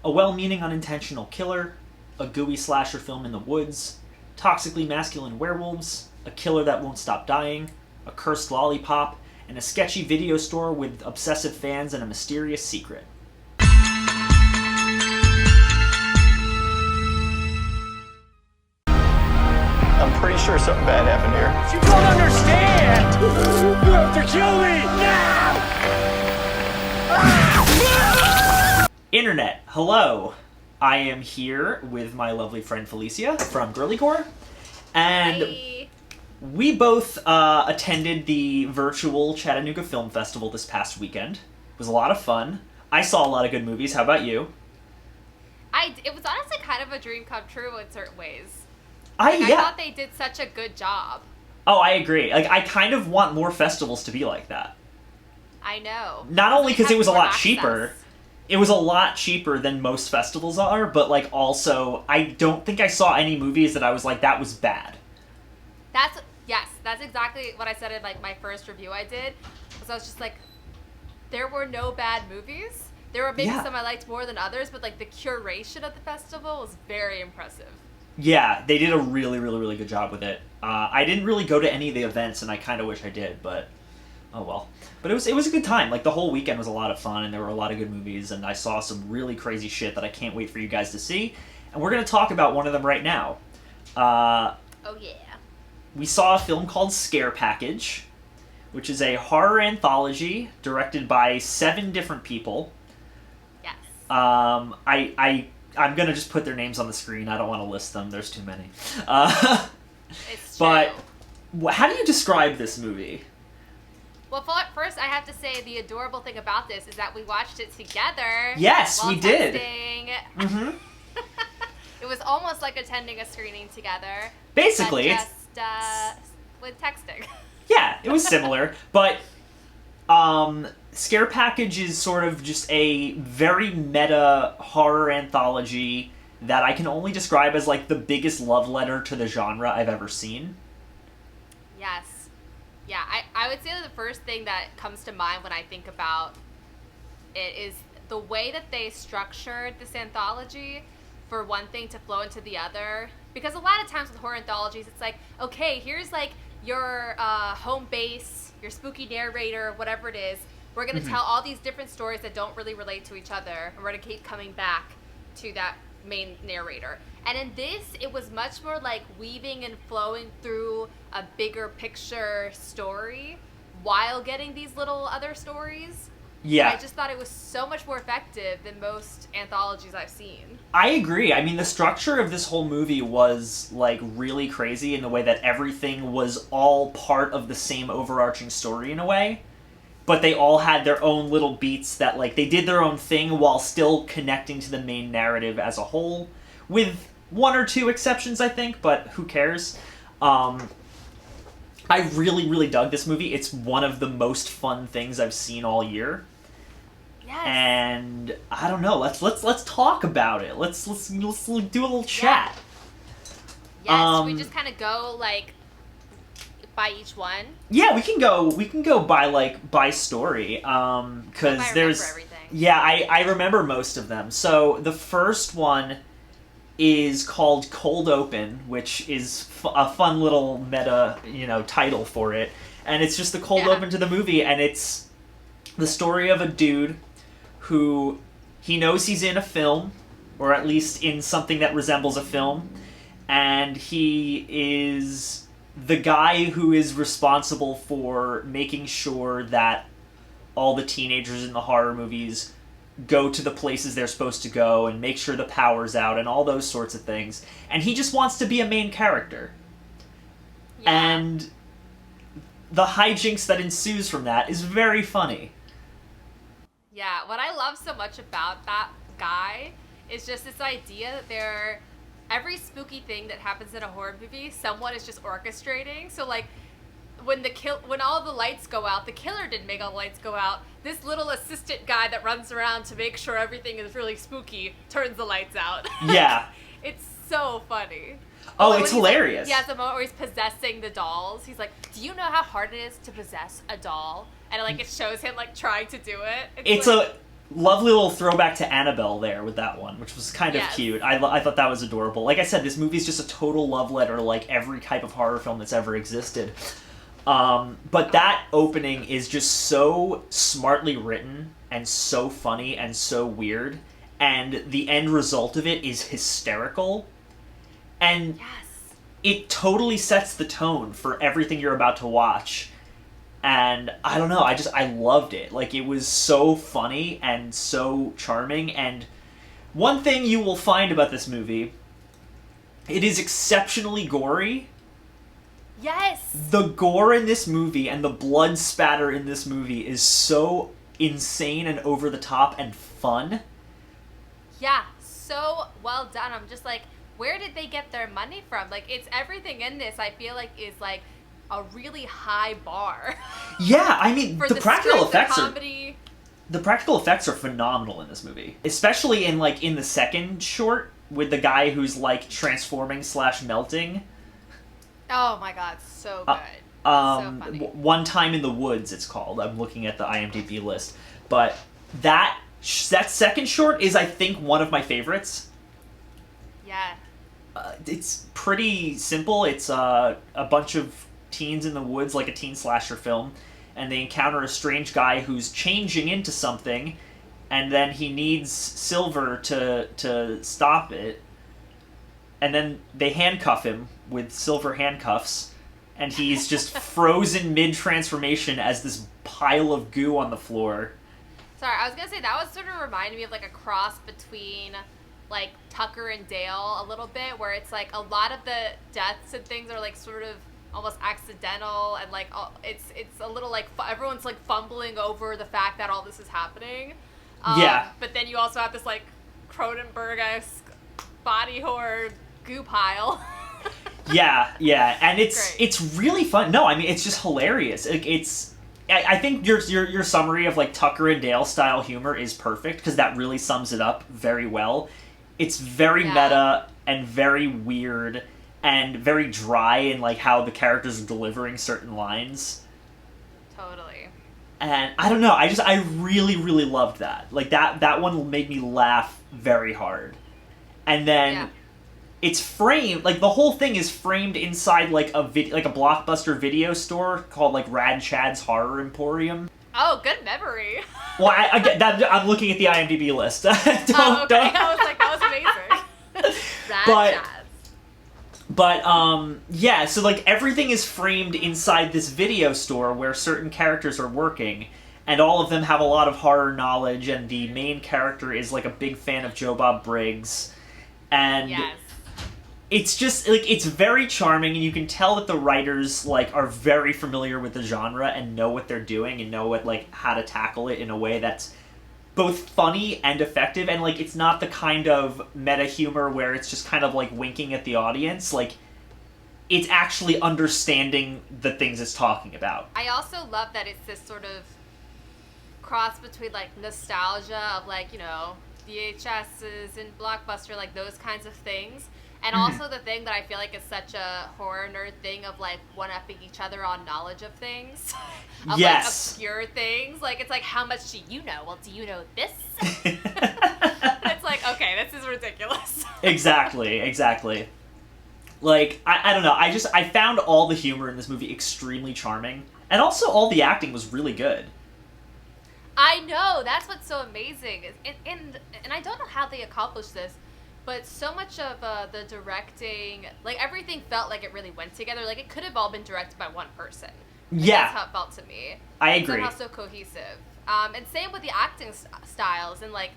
a well-meaning unintentional killer, a gooey slasher film in the woods, toxically masculine werewolves, a killer that won't stop dying, a cursed lollipop, and a sketchy video store with obsessive fans and a mysterious secret. I'm pretty sure something bad happened here. You don't understand! You have to kill me! Now! Internet, hello. I am here with my lovely friend Felicia from GirlyGore, and Hi. we both attended the virtual Chattanooga Film Festival this past weekend. It was a lot of fun. I saw a lot of good movies. How about you? It was honestly kind of a dream come true in certain ways. I thought they did such a good job. Oh, I agree. Like, I kind of want more festivals to be like that. I know. Not only because it was a more lot access. cheaper. It was a lot cheaper than most festivals are, but, like, also, I don't think I saw any movies that I was like, that was bad. That's exactly what I said in, like, my first review I did. Was I was just like, there were no bad movies. There were maybe some I liked more than others, but, like, the curation of the festival was very impressive. Yeah, they did a really, really, really good job with it. I didn't really go to any of the events, and I kind of wish I did, but oh well. But it was a good time. Like, the whole weekend was a lot of fun, and there were a lot of good movies, and I saw some really crazy shit that I can't wait for you guys to see. And we're going to talk about one of them right now. Oh, yeah. We saw a film called Scare Package, which is a horror anthology directed by 7 different people. Yes. I'm gonna just put their names on the screen. I don't want to list them. There's too many. It's true. But how do you describe this movie? Well, first I have to say the adorable thing about this is that we watched it together. Yes, while we did. texting. Mm-hmm. It was almost like attending a screening together. Basically, but just with texting. Yeah, it was similar, but Scare Package is sort of just a very meta horror anthology that I can only describe as, like, the biggest love letter to the genre I've ever seen. Yes. Yeah, I would say that the first thing that comes to mind when I think about it is the way that they structured this anthology for one thing to flow into the other. Because a lot of times with horror anthologies, it's like, okay, here's, like, your home base, your spooky narrator, whatever it is. We're going to tell all these different stories that don't really relate to each other, and we're going to keep coming back to that main narrator. And in this, it was much more like weaving and flowing through a bigger picture story while getting these little other stories. Yeah. And I just thought it was so much more effective than most anthologies I've seen. I agree. I mean, the structure of this whole movie was, like, really crazy in the way that everything was all part of the same overarching story in a way. But they all had their own little beats that, like, they did their own thing while still connecting to the main narrative as a whole. With 1 or 2 exceptions, I think, but who cares? I really, really dug this movie. It's one of the most fun things I've seen all year. Yes. And I don't know. Let's talk about it. Let's do a little chat. Yes, we just kind of go, like, by each one. Yeah, we can go by story. Because there's everything. Yeah, I remember most of them. So the first one is called Cold Open, which is a fun little meta, title for it. And it's just the cold open to the movie, and it's the story of a dude who he knows he's in a film, or at least in something that resembles a film, and he is the guy who is responsible for making sure that all the teenagers in the horror movies go to the places they're supposed to go and make sure the power's out and all those sorts of things. And he just wants to be a main character. Yeah. And the hijinks that ensues from that is very funny. Yeah, what I love so much about that guy is just this idea that every spooky thing that happens in a horror movie, someone is just orchestrating. So, like, when all the lights go out, the killer didn't make all the lights go out. This little assistant guy that runs around to make sure everything is really spooky turns the lights out. Yeah. It's so funny. Oh, Like, it's when hilarious. He has a moment where he's possessing the dolls. He's like, do you know how hard it is to possess a doll? And, like, it shows him, like, trying to do it. lovely little throwback to Annabelle there with that one, which was kind of Yes. cute. I thought that was adorable. Like I said, this movie's just a total love letter to like every type of horror film that's ever existed. But that opening is just so smartly written and so funny and so weird, and the end result of it is hysterical. And Yes. it totally sets the tone for everything you're about to watch. And I don't know, I loved it. Like, it was so funny and so charming. And one thing you will find about this movie, it is exceptionally gory. Yes. The gore in this movie and the blood spatter in this movie is so insane and over the top and fun. Yeah, so well done. I'm just like, where did they get their money from? Like, it's everything in this, I feel like, is like a really high bar. Yeah, I mean, For the practical strength of effects are comedy. the practical effects are phenomenal in this movie, especially in the second short with the guy who's like transforming / melting. Oh my god, so good. So funny. One Time in the Woods, it's called. I'm looking at the IMDb list, but that second short is, I think, one of my favorites. Yeah. It's pretty simple. It's a bunch of teens in the woods, like a teen slasher film, and they encounter a strange guy who's changing into something, and then he needs Silver to stop it, and then they handcuff him with silver handcuffs, and he's just frozen mid-transformation as this pile of goo on the floor. Sorry, I was gonna say that was sort of reminding me of like a cross between like Tucker and Dale a little bit, where it's like a lot of the deaths and things are like sort of almost accidental, and like it's a little like everyone's like fumbling over the fact that all this is happening. Yeah. But then you also have this like Cronenberg-esque body horror goo pile. Yeah, and it's Great. it's really fun. No, I mean, it's just hilarious. I think your summary of like Tucker and Dale style humor is perfect, because that really sums it up very well. It's very meta and very weird and very dry in like how the characters are delivering certain lines. Totally. And I don't know, I really, really loved that. Like that one made me laugh very hard. And then it's framed, like the whole thing is framed inside like a Blockbuster video store called like Rad Chad's Horror Emporium. Oh, good memory. Well, I get that. I'm looking at the IMDb list. Okay. I was like, that was amazing. Rad Chads. But yeah, so like everything is framed inside this video store where certain characters are working, and all of them have a lot of horror knowledge, and the main character is like a big fan of Joe Bob Briggs, and it's just like it's very charming, and you can tell that the writers like are very familiar with the genre and know what they're doing and know how to tackle it in a way that's both funny and effective, and like it's not the kind of meta humor where it's just kind of like winking at the audience. Like, it's actually understanding the things it's talking about. I also love that it's this sort of cross between like nostalgia of like, you know, VHSs and Blockbuster, like those kinds of things, and also the thing that I feel like is such a horror nerd thing of like one-upping each other on knowledge of things. Of like obscure things. Like, it's like, how much do you know? Well, do you know this? It's like, okay, this is ridiculous. Exactly. Like, I don't know, I found all the humor in this movie extremely charming, and also all the acting was really good. I know, that's what's so amazing. And I don't know how they accomplished this, but so much of the directing, like everything felt like it really went together. Like, it could have all been directed by one person. That's how it felt to me. I agree. Somehow so cohesive. And same with the acting styles, and like,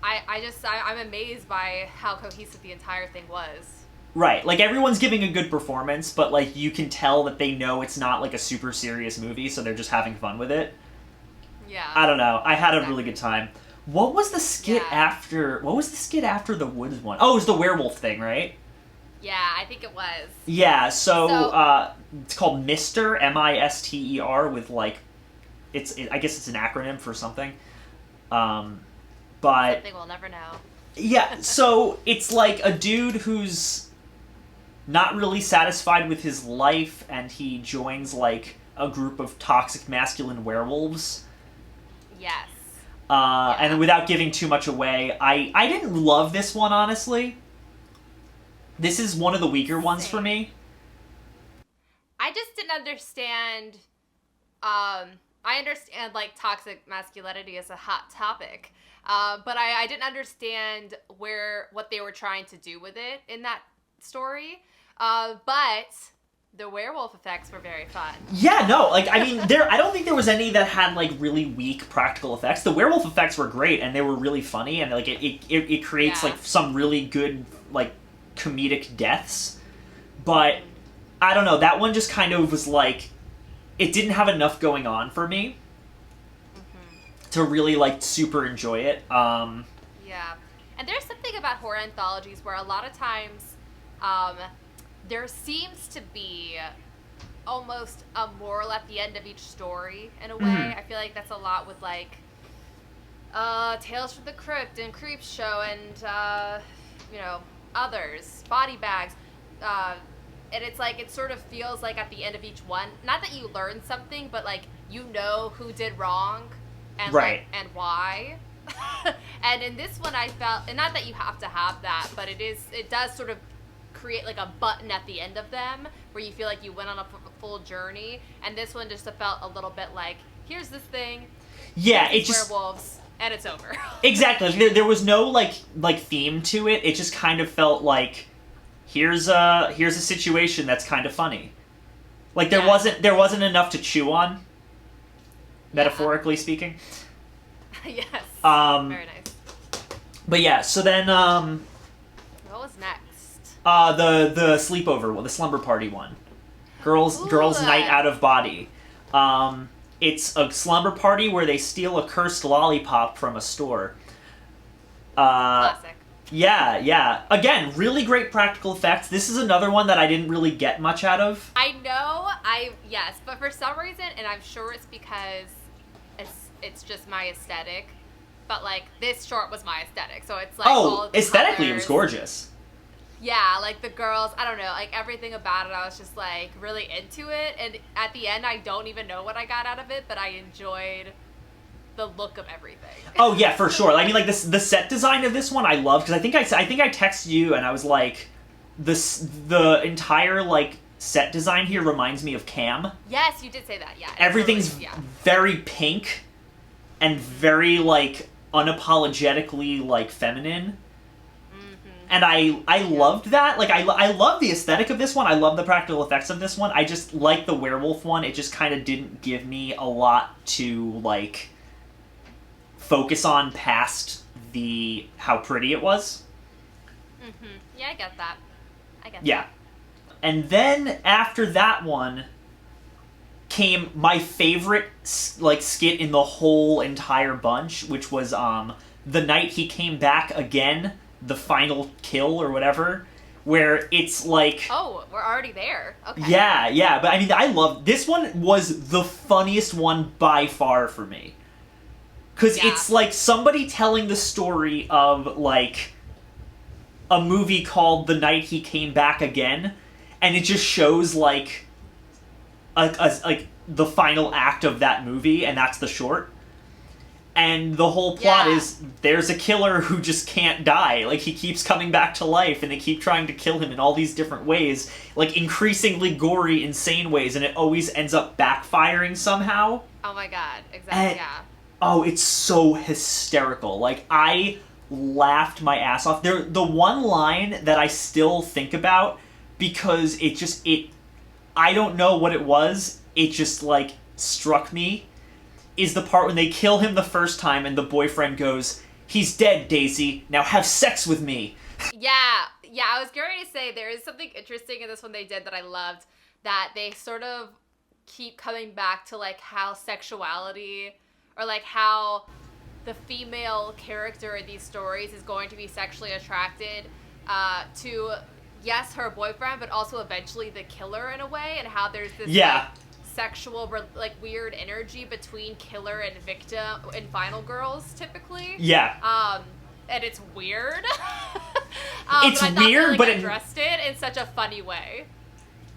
I'm amazed by how cohesive the entire thing was. Right, like everyone's giving a good performance, but like you can tell that they know it's not like a super serious movie, so they're just having fun with it. Yeah. I don't know. I had a really good time. What was the skit after? What was the skit after the Woods one? Oh, it was the werewolf thing, right? Yeah, I think it was. Yeah. So it's called Mister, Mister, with like, I guess it's an acronym for something. But Something we'll never know. Yeah. So it's like a dude who's not really satisfied with his life, and he joins like a group of toxic masculine werewolves. Yes. And without giving too much away, I didn't love this one, honestly. This is one of the weaker ones for me. I just didn't understand. I understand like toxic masculinity is a hot topic, but I didn't understand what they were trying to do with it in that story. But the werewolf effects were very fun. Yeah, no, like I mean, I don't think there was any that had like really weak practical effects. The werewolf effects were great and they were really funny, and like it creates like some really good like comedic deaths. But I don't know, that one just kind of was like, it didn't have enough going on for me to really like super enjoy it. Yeah, and there's something about horror anthologies where a lot of times there seems to be almost a moral at the end of each story in a way. I feel like that's a lot with like Tales from the Crypt and Creepshow and others, Body Bags, and it's like it sort of feels like at the end of each one, not that you learn something, but like you know who did wrong and right. and why. And in this one I felt, and not that you have to have that, but it does sort of create like a button at the end of them where you feel like you went on a full journey, and this one just felt a little bit like, here's this thing, it just werewolves, and it's over. Exactly. There was no like theme to it. It just kind of felt like here's a situation that's kind of funny. Like there wasn't enough to chew on, metaphorically speaking. Yes. Very nice. But yeah, so then what was next? The sleepover one, the slumber party one. Girls night out of body. It's a slumber party where they steal a cursed lollipop from a store. Classic. Yeah. Again, really great practical effects. This is another one that I didn't really get much out of. I know, yes, but for some reason, and I'm sure it's because it's just my aesthetic, but like this short was my aesthetic, so it's like all of the aesthetically colors. It was gorgeous. Yeah, like the girls, I don't know, like everything about it, I was just like really into it, and at the end, I don't even know what I got out of it, but I enjoyed the look of everything. Oh yeah, for sure. I mean, like the set design of this one, I love, because I think I texted you and I was like, the entire like set design here reminds me of Cam. Yes, you did say that. Yeah, everything's very pink and very like unapologetically like feminine. And I loved that. Like, I love the aesthetic of this one. I love the practical effects of this one. I just, like the werewolf one, it just kind of didn't give me a lot to, like, focus on past how pretty it was. Yeah, I get that. Yeah. And then, after that one, came my favorite, like, skit in the whole entire bunch, which was, the night he came back again, the final kill or whatever, where it's like... Oh, we're already there. Okay. Yeah, but I mean, I love... This one was the funniest one by far for me. Because it's like somebody telling the story of, like, a movie called The Night He Came Back Again, and it just shows, like, like the final act of that movie, and that's the short. And the whole plot is there's a killer who just can't die. Like, he keeps coming back to life, and they keep trying to kill him in all these different ways. Like, increasingly gory, insane ways, and it always ends up backfiring somehow. Oh my god, exactly, Oh, it's so hysterical. Like, I laughed my ass off. The one line that I still think about, because I don't know what it was, it just, like, struck me, is the part when they kill him the first time and the boyfriend goes, "He's dead, Daisy. Now have sex with me." Yeah, I was going to say there is something interesting in this one they did that I loved, that they sort of keep coming back to, like, how sexuality, or, like, how the female character in these stories is going to be sexually attracted to, yes, her boyfriend, but also eventually the killer in a way, and how there's this, like, sexual, like, weird energy between killer and victim in Final Girls, typically. Yeah. And it's weird. It's but weird, they, like, but addressed it in such a funny way.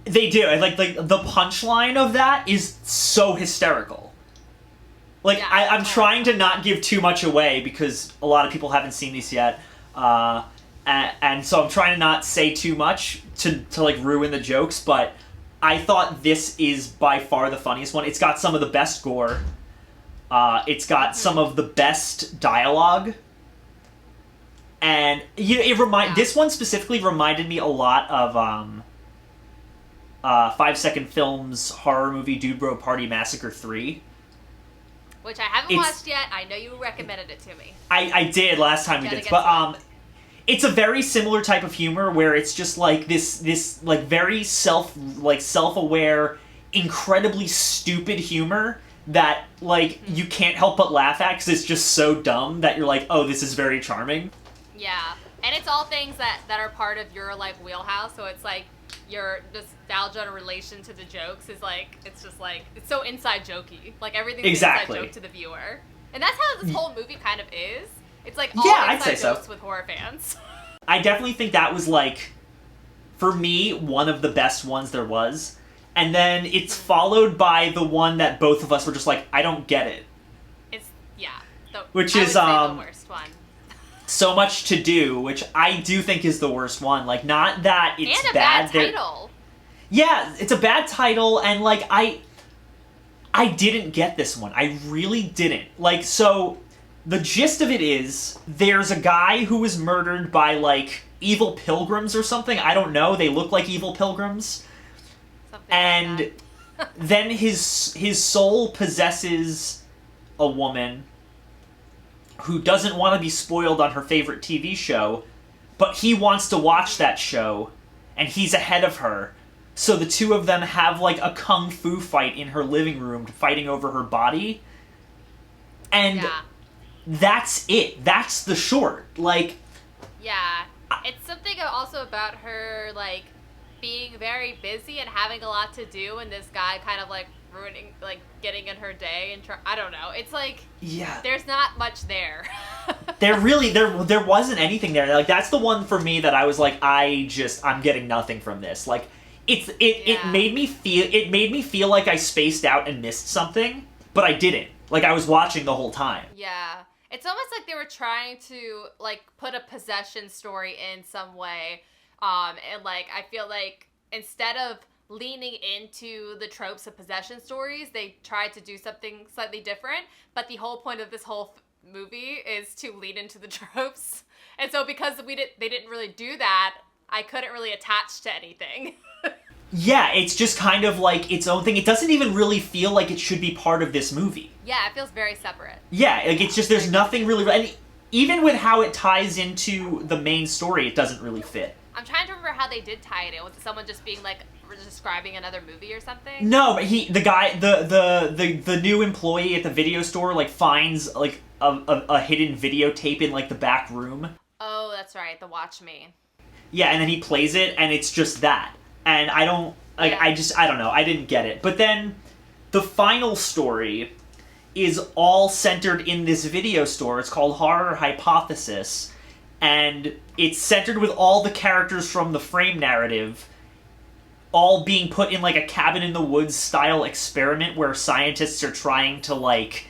They do. Like the punchline of that is so hysterical. Like, Yeah, I'm trying to not give too much away because a lot of people haven't seen these yet. And so I'm trying to not say too much to like ruin the jokes, but I thought this is by far the funniest one. It's got some of the best gore. It's got some of the best dialogue. And this one specifically reminded me a lot of 5 Second Film's horror movie Dude Bro Party Massacre 3. Which I haven't watched yet. I know you recommended it to me. I did last time we did, but it's a very similar type of humor where it's just like this like very self-aware, incredibly stupid humor that like you can't help but laugh at because it's just so dumb that you're like, oh, this is very charming. Yeah, and it's all things that are part of your like wheelhouse. So it's like your nostalgia in relation to the jokes is like it's so inside jokey. Like everything's exactly. an inside joke to the viewer, and that's how this whole movie kind of is. It's like all inside jokes with horror fans. I definitely think that was like, for me, one of the best ones there was, and then it's followed by the one that both of us were just like, I don't get it. Which is the worst one. So Much to Do, which I do think is the worst one. Like, not that it's and a bad title. Yeah, it's a bad title, and like I didn't get this one. I really didn't. Like, so the gist of it is there's a guy who was murdered by like evil pilgrims or something. I don't know. They look like evil pilgrims. Something and like then his soul possesses a woman who doesn't want to be spoiled on her favorite TV show, but he wants to watch that show, and he's ahead of her. So the two of them have, like, a kung fu fight in her living room, fighting over her body. And that's it. That's the short. Like... Yeah. It's something also about her, like, being very busy and having a lot to do, and this guy kind of, like, ruining, like, getting in her day, and I don't know. It's like... Yeah. There's not much there. There wasn't anything there. Like, that's the one for me that I was like, I'm getting nothing from this. Like, it made me feel like I spaced out and missed something, but I didn't. Like, I was watching the whole time. Yeah. It's almost like they were trying to, like, put a possession story in some way. And, like, I feel like instead of leaning into the tropes of possession stories, they tried to do something slightly different. But the whole point of this whole movie is to lean into the tropes. And so because they didn't really do that, I couldn't really attach to anything. Yeah, it's just kind of like its own thing. It doesn't even really feel like it should be part of this movie. Yeah, it feels very separate. Yeah, like it's just, there's nothing really... And even with how it ties into the main story, it doesn't really fit. I'm trying to remember how they did tie it in. Was it someone just being, like, describing another movie or something? No, but the new employee at the video store, like, finds, like, a hidden videotape in, like, the back room. Oh, that's right, the Watch Me. Yeah, and then he plays it, and it's just that. And I don't, like, yeah. I don't know, I didn't get it. But then, the final story is all centered in this video store. It's called Horror Hypothesis, and it's centered with all the characters from the Frame narrative all being put in, like, a cabin-in-the-woods style experiment where scientists are trying to, like,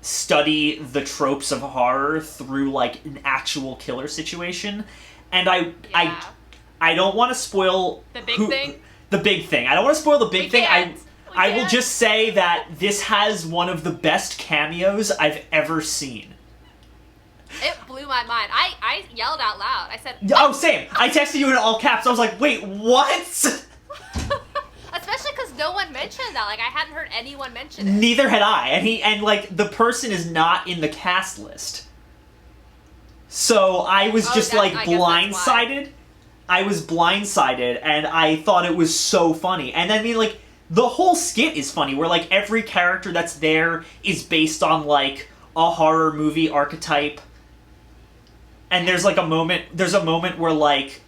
study the tropes of horror through, like, an actual killer situation. And I don't want to spoil... The big thing? The big thing. I don't want to spoil the big thing. I will just say that this has one of the best cameos I've ever seen. It blew my mind. I yelled out loud. I said... Oh, same. I texted you in all caps. I was like, wait, what? Especially because no one mentioned that. Like, I hadn't heard anyone mention it. Neither had I. And like, the person is not in the cast list. So I was just, like, blindsided. I was blindsided, and I thought it was so funny. And I mean, like, the whole skit is funny, where, like, every character that's there is based on, like, a horror movie archetype. And there's a moment where, like,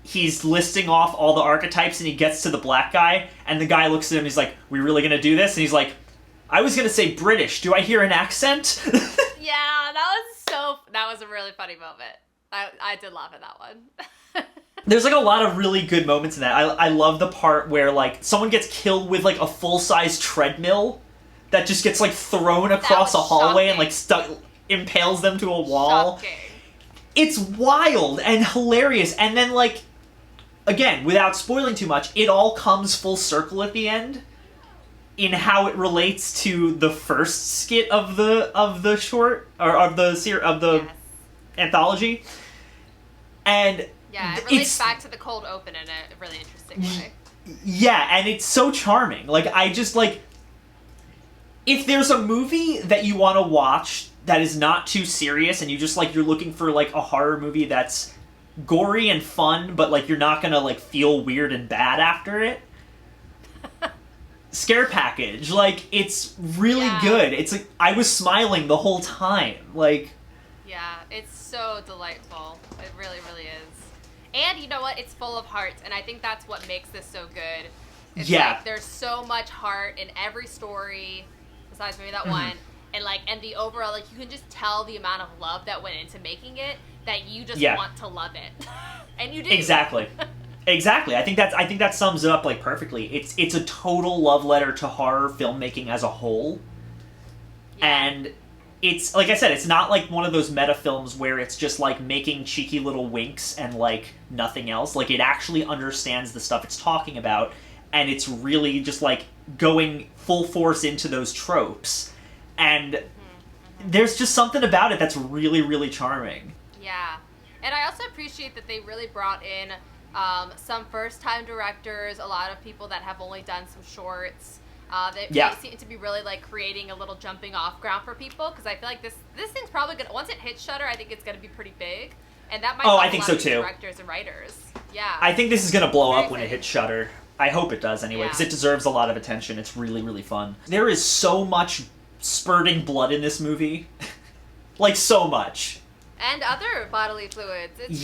he's listing off all the archetypes, and he gets to the black guy, and the guy looks at him, and he's like, we really gonna do this? And he's like, I was gonna say British. Do I hear an accent? Yeah, that was a really funny moment. I did laugh at that one. There's, like, a lot of really good moments in that. I love the part where, like, someone gets killed with, like, a full-size treadmill that just gets, like, thrown across a was hallway and, shocking. like, impales them to a wall. Shocking. It's wild and hilarious. And then, like, again, without spoiling too much, it all comes full circle at the end in how it relates to the first skit of the short, or of the Yes. anthology. And Yeah, it relates back to the cold open in a really interesting way. yeah, and it's so charming. Like, I just, like, if there's a movie that you want to watch that is not too serious and you just, like, you're looking for, like, a horror movie that's gory and fun, but, like, you're not gonna, like, feel weird and bad after it, Scare Package. Like, it's really good. It's, like, I was smiling the whole time. Like... Yeah, it's so delightful. It really, really is. And you know what? It's full of heart, and I think that's what makes this so good. It's like, there's so much heart in every story, besides maybe that one. And the overall, like, you can just tell the amount of love that went into making it, that you just want to love it. And you do. Exactly. Exactly. I think that sums it up, like, perfectly. It's a total love letter to horror filmmaking as a whole. Yeah. And it's, like I said, it's not like one of those meta films where it's just, like, making cheeky little winks and, like, nothing else. Like, it actually understands the stuff it's talking about, and it's really just, like, going full force into those tropes. And there's just something about it that's really, really charming. Yeah. And I also appreciate that they really brought in some first-time directors, a lot of people that have only done some shorts. They seem to be really, like, creating a little jumping-off ground for people, because I feel like this thing's probably going to... Once it hits Shudder, I think it's going to be pretty big. And that might I think so, too. Directors and writers. Yeah. I think this is going to blow up when it hits Shudder. I hope it does, anyway, because it deserves a lot of attention. It's really, really fun. There is so much spurting blood in this movie. Like, so much. And other bodily fluids. It's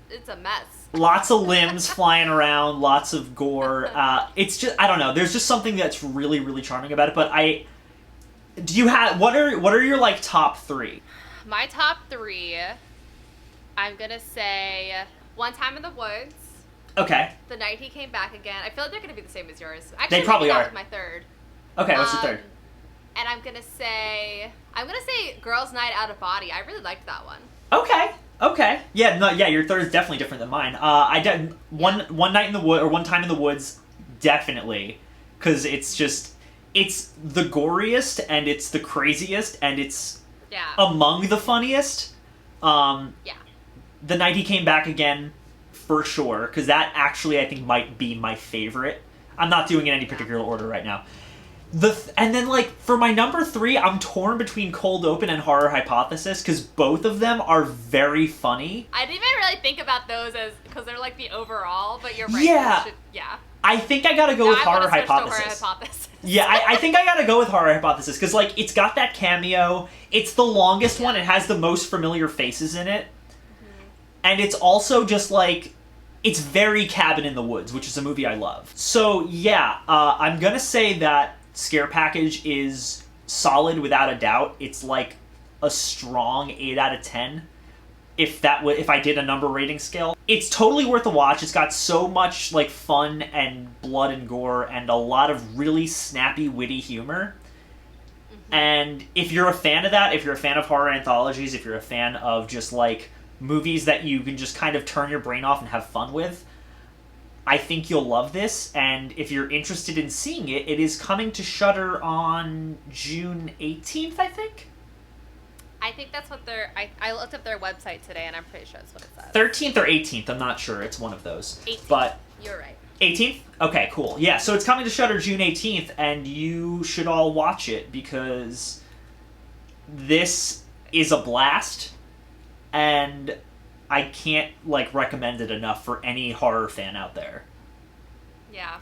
it's a mess. Lots of limbs flying around, lots of gore. It's just, I don't know, there's just something that's really, really charming about it, but what are your, like, top three? My top three, I'm gonna say One Time in the Woods. Okay. The Night He Came Back Again. I feel like they're gonna be the same as yours. Actually, they probably are. With my third. Okay, what's your third? And I'm gonna say Girls' Night Out of Body. I really liked that one. Okay. Yeah, your third is definitely different than mine. One Night in the Wood, or One Time in the Woods, definitely, because it's the goriest and it's the craziest and it's among the funniest. The Night He Came Back Again, for sure, because that actually I think might be my favorite. I'm not doing it in any particular order right now. And then, like, for my number three, I'm torn between Cold Open and Horror Hypothesis, because both of them are very funny. I didn't even really think about those because they're, like, the overall, but you're right. Yeah. I think I gotta go with Horror Hypothesis. Yeah, I think I gotta go with Horror Hypothesis, because, like, it's got that cameo, it's the longest one, it has the most familiar faces in it, and it's also just, like, it's very Cabin in the Woods, which is a movie I love. So, yeah, I'm gonna say that Scare Package is solid without a doubt. It's like a strong 8 out of 10 if I did a number rating scale. It's totally worth a watch. It's got so much, like, fun and blood and gore and a lot of really snappy, witty humor. And if you're a fan of that, if you're a fan of horror anthologies, if you're a fan of just, like, movies that you can just kind of turn your brain off and have fun with, I think you'll love this, and if you're interested in seeing it, it is coming to Shudder on June 18th, I think? I think that's what I looked up their website today, and I'm pretty sure that's what it says. 13th or 18th, I'm not sure. It's one of those. 18th. But you're right. 18th? Okay, cool. Yeah, so it's coming to Shudder June 18th, and you should all watch it, because this is a blast, and I can't, like, recommend it enough for any horror fan out there. Yeah.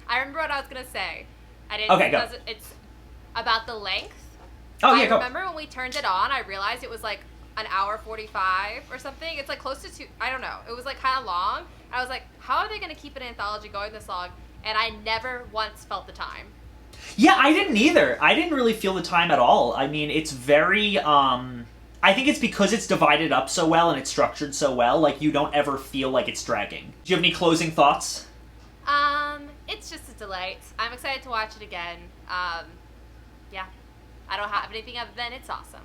I remember what I was going to say. I didn't go. It's about the length. Oh, yeah, go. I remember when we turned it on, I realized it was, like, an hour 45 or something. It's, like, close to 2... I don't know. It was, like, kind of long. I was like, how are they going to keep an anthology going this long? And I never once felt the time. Yeah, I didn't either. I didn't really feel the time at all. I mean, it's very, I think it's because it's divided up so well and it's structured so well, like, you don't ever feel like it's dragging. Do you have any closing thoughts? It's just a delight. I'm excited to watch it again. Yeah. I don't have anything other than it's awesome.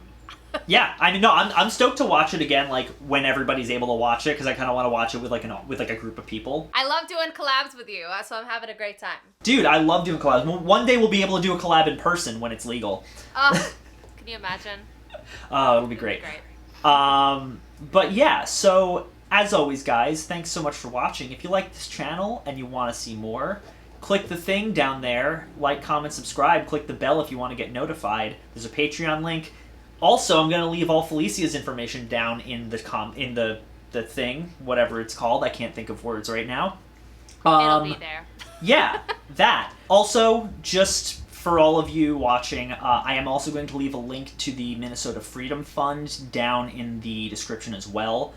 Yeah, I mean, no, I'm stoked to watch it again, like when everybody's able to watch it, because I kind of want to watch it with like a group of people. I love doing collabs with you, so I'm having a great time. Dude, I love doing collabs. One day we'll be able to do a collab in person when it's legal. Oh, can you imagine? It'll be great. But yeah, so as always, guys, thanks so much for watching. If you like this channel and you want to see more, click the thing down there, like, comment, subscribe, click the bell if you want to get notified. There's a Patreon link. Also, I'm going to leave all Felicia's information down in the thing, whatever it's called. I can't think of words right now. It'll be there. Yeah, that. Also, just for all of you watching, I am also going to leave a link to the Minnesota Freedom Fund down in the description as well.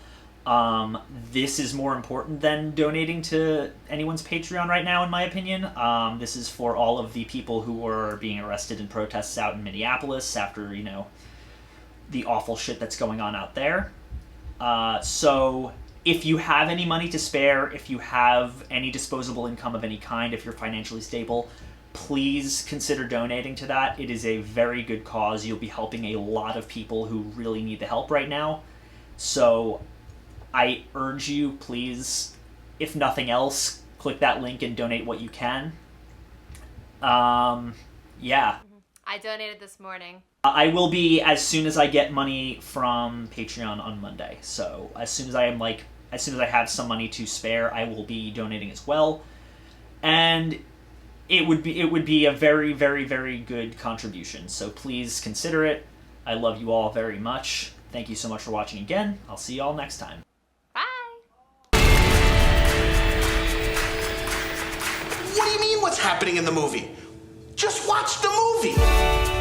This is more important than donating to anyone's Patreon right now, in my opinion. This is for all of the people who were being arrested in protests out in Minneapolis after, the awful shit that's going on out there. So if you have any money to spare, if you have any disposable income of any kind, if you're financially stable, please consider donating to that. It is a very good cause. You'll be helping a lot of people who really need the help right now. So I urge you, please, if nothing else, click that link and donate what you can. Yeah. I donated this morning. I will be as soon as I get money from Patreon on Monday. So as soon as I have some money to spare, I will be donating as well. And it would be a very, very, very good contribution. So please consider it. I love you all very much. Thank you so much for watching again. I'll see you all next time. Bye. What do you mean what's happening in the movie? Just watch the movie!